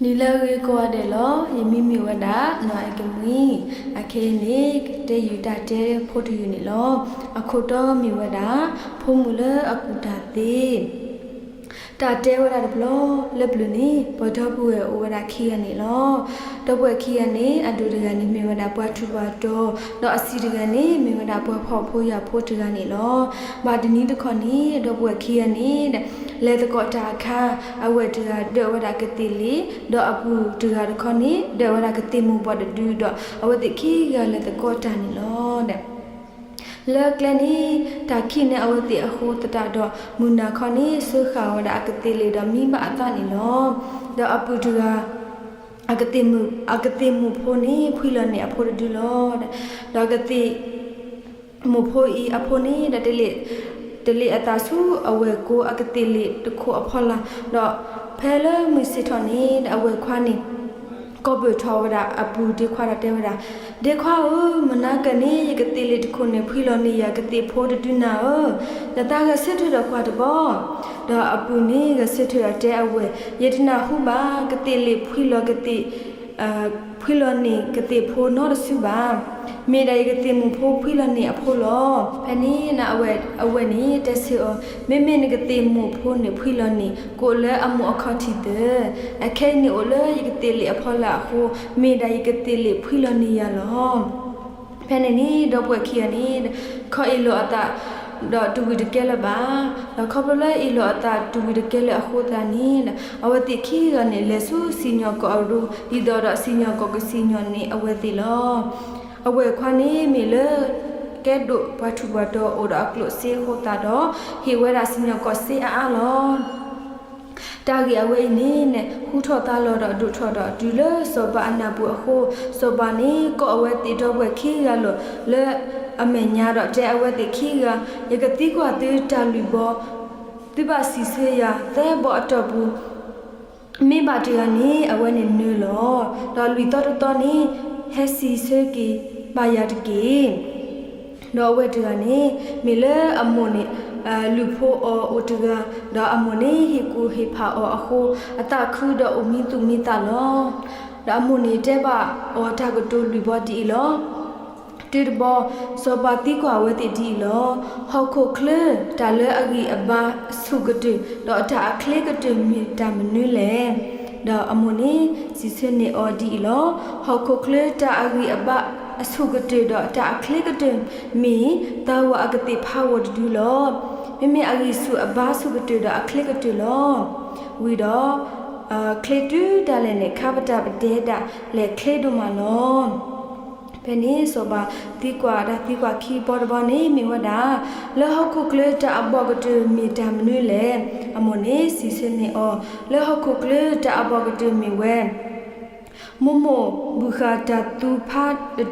နီလာရီကွာတယ်လို့ယမီမီဝဒနော်အကမီအခေနေတေယူတာတဲ့ဖို့တူနေလို့အခုတော့မီဝဒဖုံမူလအခုတာတဲ့တာတဲဝဒဘလောလက်ဘလူနီဘောတော့ဘူးရဲ့ဝဒခီရနေလို့တော့ပွဲခီရနေအတူတကနေမီဝဒပွားထူပါတော့တော့အစီတကနေမီဝဒပွားဖို့ဖို့ရဖို့တကနေလို့မာဒနီတခွန်နီတော့ပွဲခီရနေတဲ့လေတကောတာခါအဝဲတကဒေဝဒကတိလီတော့အပူတကတခွန်နီဒေဝဒကတိမူဘောဒဒူတော့အဝဲတခီကလေတကောတာနေလို့တဲ့လေကလနီတာခိနေအဝတိအခုတတတော့မူနာခနီဆုခါဝဒအကတိလေတော့မိမအတနေလို့တော့အပူတကအကတိမူဖိုနေဖွိလနေအဖိုဒူလို့တော့ကတိမူဖိုဤအဖိုနေတတလေအတာစုအဝဲကိုအကတိလေတခုအဖော်လာတော့ဖဲလမစ်စစ်ထနေအဝဲခွာနေကောဘထောဝဒအပူဒီခွာတဲ့ဝဒဒီခွာမနာကနေယကတိလေတခုနေဖွိလောနေယကတိဖိုးတူနာတတာကစစ်ထွတော့ခွာတဘောတော့အပူနေကစစ်ထွတဲ့အဝဲယတနာဟုပါကတိလေဖွိလောကတိဖွိလောနေကတိဖိုးနောရစုပါမေဒိုင်ကတိမူဖိုးဖွိလောနေအဖိုးလောဖနီနာအဝဲနေတက်စီမေမေနကတိမူဖိုးနေဖွိလောနေကိုလဲအမှုအခတိတဲ့အခဲနေအိုလဲယကတိလေအဖော်လာဟုမေဒိုင်ကတိလေဖွိလောနေရလောဖနီနီတော့ပွဲခီယနီခေါ်အီလိုအတာတော့တူဝီတကဲလပါတော့ခေါပလဲအီလိုအတာတူဝီတကဲလအခုတာနီအဝတိခီကနေလေဆူစီညောကောရူဒီတော့စီညောကောကစီညောနေအဝတိလောအဝဲခွာနေမီလေကဲဒိုဘတ်ထူဘတ်တော့အိုဒါကလုစေဟိုတာတော့ဟေဝဲရာစီညောကောစေအားလောတာဂီအဝဲနေနဲ့ဟူထော်တာလောတော့ဒုထော်တော့ဒူလေစောပါအနာဘူးအခုစောပါနေကောအဝဲတီတော့ဝဲခီရလို့လေအမေညာတော့တဲ့အဝဲတီခီကယကတိကွာတေးတာလူဘောတိပါစီစေရသဲဘောအတော့ဘူးမေဘာတီကနေအဝဲနေနူလောတော့လူတော့နေဟက်စီဆေကီဘာယာတကီတော့ဝဲတကနေမီလေအမွန်နေလူဖို့အိုတကတော့အမွန်နေဟီကူဟီဖာအခုအတခုတော့အမီတူမီတာလောတော့အမွန်နေတဲ့ပါအော်တာကတူလူဘောတီလောတိဒဘောစောပါတိကွာဝဲတိဒီလောဟောက်ခုခလတာလဲအဂီအဘာဆုကတိတော့အတာအခလေကတိမီတာမနူးလေတော့အမွန်နေစီစနေအော်ဒီလောဟောက်ခုခလတာအဂီအဘာအဆုကတိတော့တာအခလေကတိမီတာဝအကတိဖာဝဒူလောမိအဂီဆုအဘာဆုကတိတော့အခလေကတိလောဝီတော့ခလေတူတာလည်းနေခါပတာပဒေတာလေခလေဒုမလောပနီဆိုပါတီကွာခီပေါ်ဘောနေမီဝဒလောဟခုကလေတာအဘောကတူမီတမ်နွေလေအမနေစီစနေအောလောဟခုကလေတာအဘောကတူမီဝဲမမိုဘူခာတာတူဖာ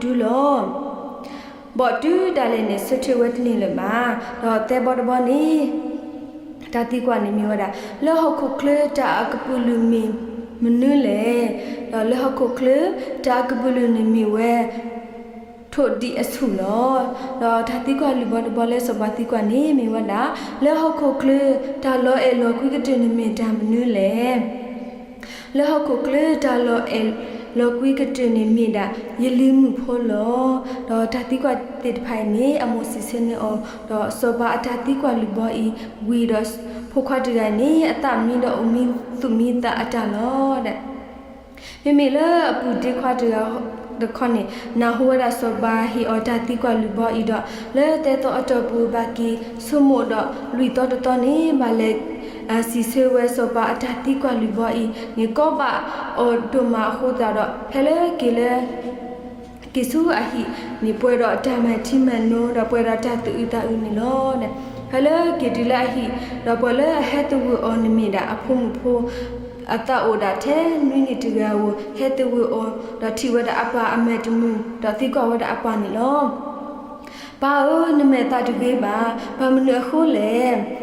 ဒူလောဘောတူဒါလည်းနေစချဝတ်နေလေမာတော့တဲဘောဘောနေတာတီကွာနေမီဝဒလောဟခုကလေတာအကပူလူမီမနွေလေတော့လောဟခုကလေတာကပူလူနေမီဝဲထို့ဒီအဆုလောတော့ဓာတိကွာလူဘောလဲစပါတိကွာနေမီဝဒလဲဟခုကလေဒါလောအဲလောကွိကတဲ့နေမီဒါမနူးလေလဲဟခုကလေဒါလောအဲလောကွိကတဲ့နေမီဒါယလီမှုဖိုးလောတော့ဓာတိကွာတိဖိုင်နေအမိုစီစနေအောတော့စပါဓာတိကွာလူဘောဤဝီဒတ်ဖိုခွာတရနေအတမီတော့အမီသူမီတာအတလောတဲ့မိလေအပူဒီခွာတရဒခနေနာဟိုရာစဘာဟီအော်တာတီကွာလူဘောဤတော့လဲတဲတော့အတော့ဘူးဘာကီဆုမို့တော့လူတော့နေမလဲအစီဆေဝဲစဘာအတာတီကွာလူဘောဤနေကောပါအော်ဒိုမာဟိုတာတော့ဖဲလေကီလေကိစုအဟိနေပွဲတော့အတမတိမနိုးတော့ပွဲတော့တတူတာဦးနေလို့တဲ့ဖဲလေကီဒီလာဟိတော့ပွဲလေဟဲတူအော်နမီတာအဖုံဖိုးအတအိုဒါထဲနွိနေတကဝဟဲတဝအောဒတိဝဒအပအမေတမူဒတိကဝဒအပနီလောဘာနမေတာတကေပါဘာမနခိုးလေ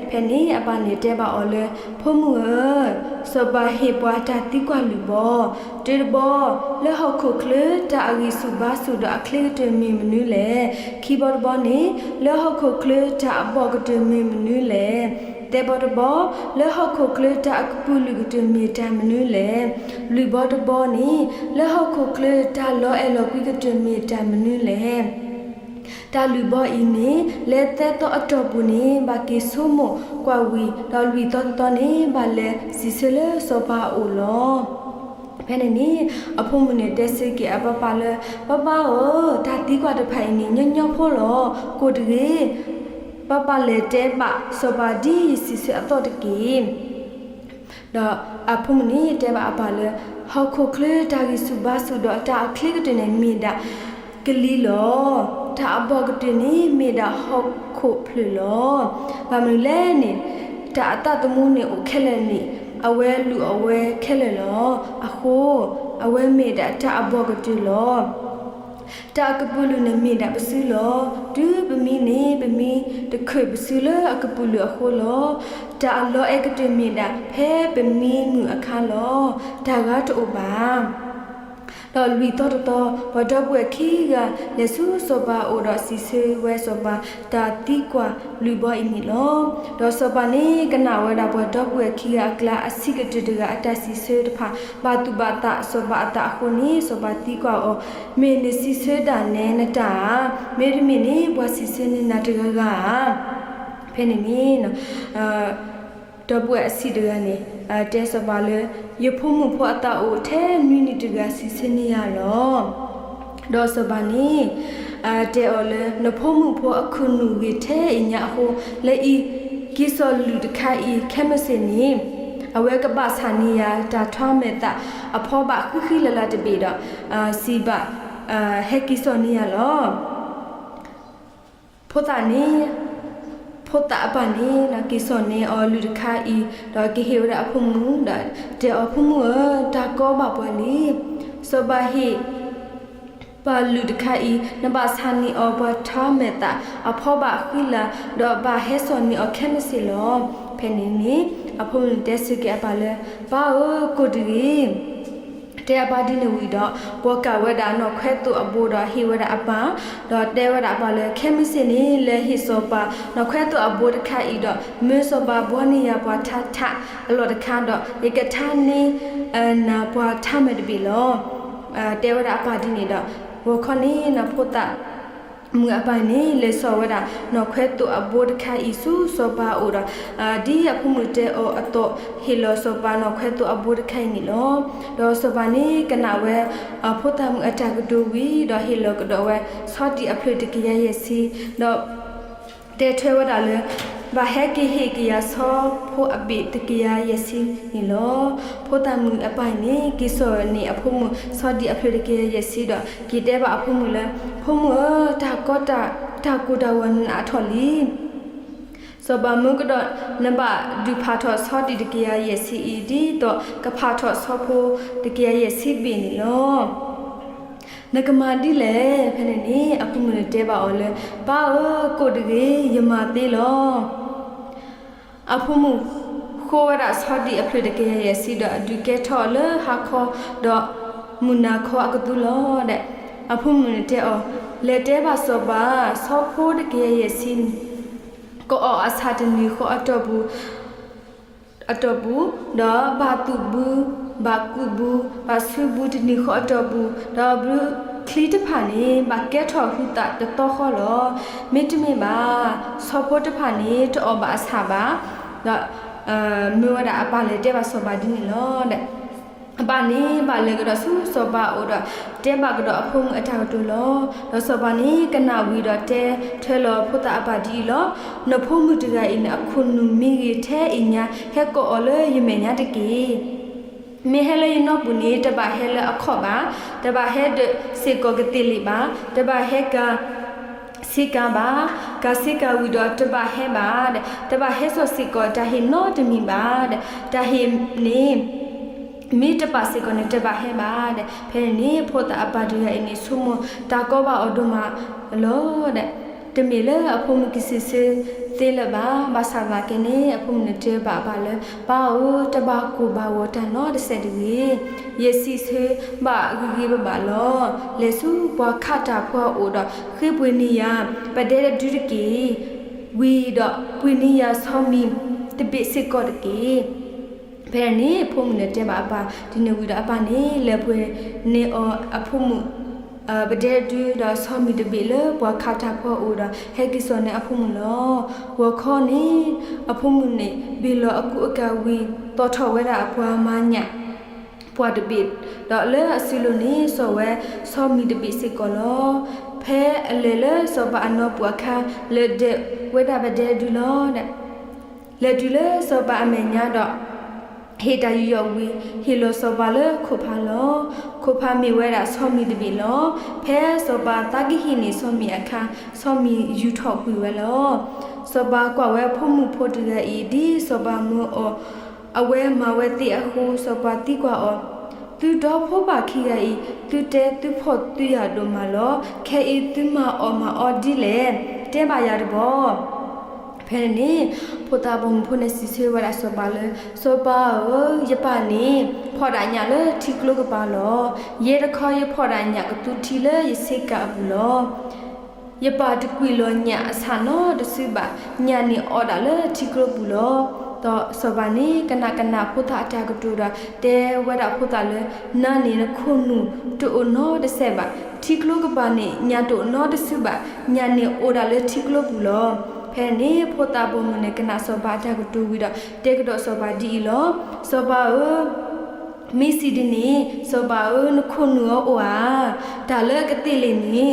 ဖဲနေအပနေတဲ့ပါအော်လေဖုံမှုစပါဟေပွားတာတိကွာလူဘောတေဘောလေဟခုခလတာအဂီစုဘာစုဒအခလေတမီမနူးလေခီဘောဘောနေလေဟခုခလတာအဘောကတမီမနူးလေ แต่บอดบอเลฮอกโคเคลตาอักปูลุกตุมีตามนุเลลุบอดบอนี่เลฮอกโคเคลตาลอเอลกุกตุมีตามนุเลตาลุบออีนี่เลเตตออัตบุนี่บากิซุโมกว่าวีดอลวีตอตอนี่บาเลซิเซเลโซบาโอลอဖဲနေနီအဖုံမနေတဲ့စိတ်ကအပပလဲပပဟောဒါတီးကွာတဖိုင်နီညညဖို့လောကိုတကြီးပပလဲတဲပါစပါဒီစီစအတော့တကြီးတော့အဖုံမနေတဲ့ပါအပလဲဟောခုကလေတာကြီးစုပါစုတော့တာအခလိကတနေမိတာကလီလောတာအဘောကတနေမိတာဟောခုဖလလောဘာမလဲနေတာအတတမှုနေโอခဲလဲနေအဝဲလူအဝဲခဲလေလောအခုအဝဲမေတာတအဘောကတူလောတာကပူလူနေမေတာပစူလောဒူပမီနေပမီတခွေပစူလအကပူလူအခုလောတာအလောအကတူမေတာဖဲပမီမှုအခါလောဒါကတူပါတော့လူတော့ဘဒဘွေခီကလေဆူဆိုပါအိုတော့စီဆေဝဲဆိုပါတာတီကွာလူဘအင်းနီလောတော့ဆိုပါနေကနာဝဲတာဘဒဘွေခီကကလာအစီကတတကအတစီဆေတဖာဘာတူဘာတာဆိုပါတာခုနီဆိုပါတီကွာအောမေနေစီဆေတာနဲနတာမေရမီနေဘွာစီဆေနေနာတကကဖဲနေမီနော်တော့ဘွဲအစီတကနေတဲစပါလေရဖို့မှုဖို့အတာအိုထဲနွီနီတကစီစနေရလောတော့စပါနေတဲအော်လေနဖို့မှုဖို့အခုနူကြီးထဲအညာဟိုလေဤကိစောလူတခိုင်ခဲမစင်နီအဝဲကပဆာနီယာတာထွားမဲ့တာအဖောဘခုခိလလာတပေတော့စီဘဟက်ကိစောနီယာလောဖို့တာနေဖို့တာပန်နေနာကိစောနေအော်လူတခိုင်တော့ကိဟေဝရအဖုံမှုဒါတဲအဖုံမှုတာကောပါပွားလီစဘဟိပါလူတခိုင်နဘာဆာနီအော်ဘထားမတာအဖောဘခိလာတော့ဘာဟဲစောနီအော်ခဲမစီလောဖဲနေနေအဖုံတက်စကေပါလေဘာကိုဒီတဲပါဒီနဝီတော့ဘောကဝဒါနော်ခွဲတူအဘူတော့ဟီဝဒါအပတော့တဲဝဒါပါလေခဲမစင်းနေလေဟီစောပါနော်ခွဲတူအဘူတခါဤတော့မေစောပါဘောနီယာပွားထထအလောတခါတော့ဒီကထာနေနာပွားထမတပြီလောတဲဝဒါပါဒီနေတော့ဘောခနေနဖို့တာမူအပိုင်နေလေစောဝဒါနော်ခွဲတူအဘူတခါဤစုစောပါအိုတော့ဒီရဖုမှုတဲအောအတော့ဟီလောစောပါနော်ခွဲတူအဘူတခိုင်နေလောတော့စောပါနေကနာဝဲဖို့တာမူအတကတူဝီတော့ဟီလောကတော့ဝဲစောတီအဖလတကရရဲ့စီတော့တဲထွဲဝဒါလေဘာဟဲကီဟေကီယာဆောဖို့အဘိတကရရဲ့စီနီလောဖို့တာမူအပိုင်နေကိစောနေအဖို့မှုစောတီအဖလတကရရဲ့စီတော့ကီတဲပါအဖို့မှုလဲဖို့မှုတာကောတာကူတဝန်အထော်လီစဘာမုကတော့နဘဒူဖာထောစောတီတကရရဲ့စီအီဒီတော့ကဖာထောဆောဖို့တကရရဲ့စီပင်နီလောနကမာဒီလေဖနေနေအခုမတဲပါအော်လေပါကိုတကြီးယမသေးလောအဖုမှုခိုးရဆောဒီအဖရတကရဲ့စီတော့အဒူကဲထော်လေဟာခေါ်တော့မူနာခေါ်အကတူလောတဲ့အဖုမှုတဲအော်လေတဲပါစောပါဆောဖိုးတကရဲ့စီကိုအော်အစာတနီခေါ်အတော့ဘူးတော့ဘာတူဘူးဘာကူဘူးဘာဆူဘူးတနီခေါ်တော့ဘူးတော့ဘူးခလီတဖာနေဘာကဲထော်ဟူတာတော့ခေါ်လောမိတမေပါဆောဖို့တဖာနေတော့ဘာအစာပါတော့မေဝဒအပါလေတဲ့ပါဆောပါဒီနီလောတဲ့အပါနေပါလေကတော့ဆူဆောပါအိုတော့တဲပါကတော့အဖုံအထောက်တူလောတော့ဆောပါနေကနာဝီတော့တဲထဲလောဖုတာအပါဒီလောနဖုံမှုတကအိနအခုနုမီကြီးထဲအညာဟက်ကောအလေယမေညာတကီမေဟလေနောပုနေတပါဟဲလအခော့ပါတပါဟဲဒစေကောကတိလီပါတပါဟဲကစီကပါကစီကဝီတော့တပါဟဲပါတပါဟဲဆိုစီကောတဟိနောတမီပါတဟိနေမိတပါစီကနေတပါဟဲပါဖဲနေဖို့တာအပါဒူရအင်းဆုမတာကောပါအဒုမလောတမီလေအဖုံကစီစေသေးလပါဘာသာလာကနေအဖုံနဲ့တဲပါပါလေပါအိုတပါကိုပါဝတနော်တစ်ဆက်တည်းယစီစေဘာဂီဘာလောလေစုဘွားခတာဖွာအိုတော့ခေပွေနီယာပဒဲဒူရကီဝီတော့ပွေနီယာဆောမီ တပိစစ်ကောတကေဖဲနေဖို့မှုနဲ့တဲ့ပါပါဒီနေဝီတော့အပါနေလေဖွေနေအဖို့မှုဘဒဲတူဒါဆောမီတပိလေဘွာခါတာဖို့အိုဒါဟဲကိစောနေအဖို့မှုလောဝခေါနေအဖို့မှုနေဘီလောအခုအကဝီတော်ထော်ဝဲတာအဖွာမညာပွားတပိတော့လေအစီလိုနေဆောဝဲဆောမီတပိစစ်ကောလောဖဲအလေလေဆောပါအနောပွားခါလေတဲ့ဝဲတာဘဒဲတူလောတဲ့လေတူလေဆောပါအမေညာတော့ဟေတာယူယောဝီဟီလိုဆောပါလေခိုဖာလောခိုဖာမီဝဲတာဆောမီတပိလောဖဲဆောပါတာဂီဟီနေဆောမီအခါဆောမီယူထောက်ပြီးဝဲလောဆောပါကွာဝဲဖုံမှုဖို့တည်းဤဒီဆောပါမောအဝဲမဝဲတိအခုဆောပါတိကွာသူတော့ဖို့ပါခိရဤသူတဲသူဖို့သူရတော့မလောခဲဤသူမအော်ဒီလေတဲပါရတော့ဖဲနေဖိုတာဘုံဖုန်စီဆွေဝရဆောပါလေဆောပါရပါနေဖော်တာညာလေထိကလုကပါလောရေတခေါ်ရဖော်တာညာကတူထီလေရစိကဘူးလောရပါတကွီလောညာအဆာနောတစုပါညာနေအော်တာလေထိကလုဘူးလောတော့ဆောပါနေကနာဖိုတာအတာကတူတာတဲဝရဖိုတာလေနာနေခုနုတူနောတဆက်ပါထိကလုကပါနေညာတူနောတစုပါညာနေအော်တာလေထိကလုဘူးလောဖဲနေဖို့တာပုံနဲ့ကနာဆောပါတာကတူပြီးတော့တေကတော့ဆောပါဒီလောဆောပါမီစီဒီနေဆောပါနခုနူအိုအာဒါလကတိလေးနေ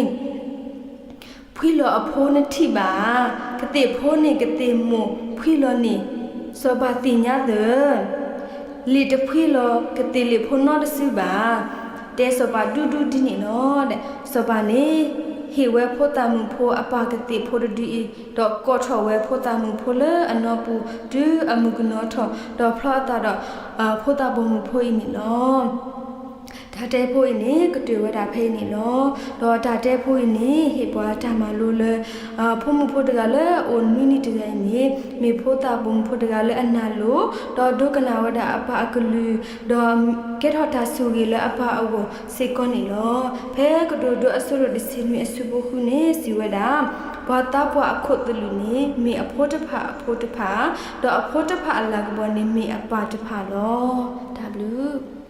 ဖွီလောအဖိုးနဲ့ထိပါကတိဖိုးနေကတိမဖွီလောနေဆောပါတင်ညာတဲ့လီတဖွီလောကတိလေးဖိုးနော်တစုပါတဲဆောပါဒူဒူဒီနေနော်တဲ့ဆောပါနေဟေဝဲဖို့တာမှုဖို့အပါကတိဖို့ဒီတော့ကောထောဝဲဖို့တာမှုဖို့လေအနောပူဒူအမှုကနောထောတော့ဖလာတာတော့ဖို့တာဘုံမှုဖို့နေလောဒါတဲဖို့နေကတွေ့ဝဲတာဖဲနေလောတော့ဒါတဲဖို့နေဟေပွားတာမလို့လေဖို့မှုဖို့တကလည်းအိုမီနီတည်းနေမေဖို့တာဘုံဖို့တကလည်းအနာလို့တော့ဒုကနာဝဒအပအကလူတော့ကဲထောတာဆူကြီးလည်းအပအဝစေကောနေလောဖဲကတို့တို့အဆူရဒစီမီအဆူဘခုနေစီဝဒဘာတာပွားအခုတလူနေမေအဖို့တဖာတော့အဖို့တဖာအလာကဘောနေမေအပါတဖာလော W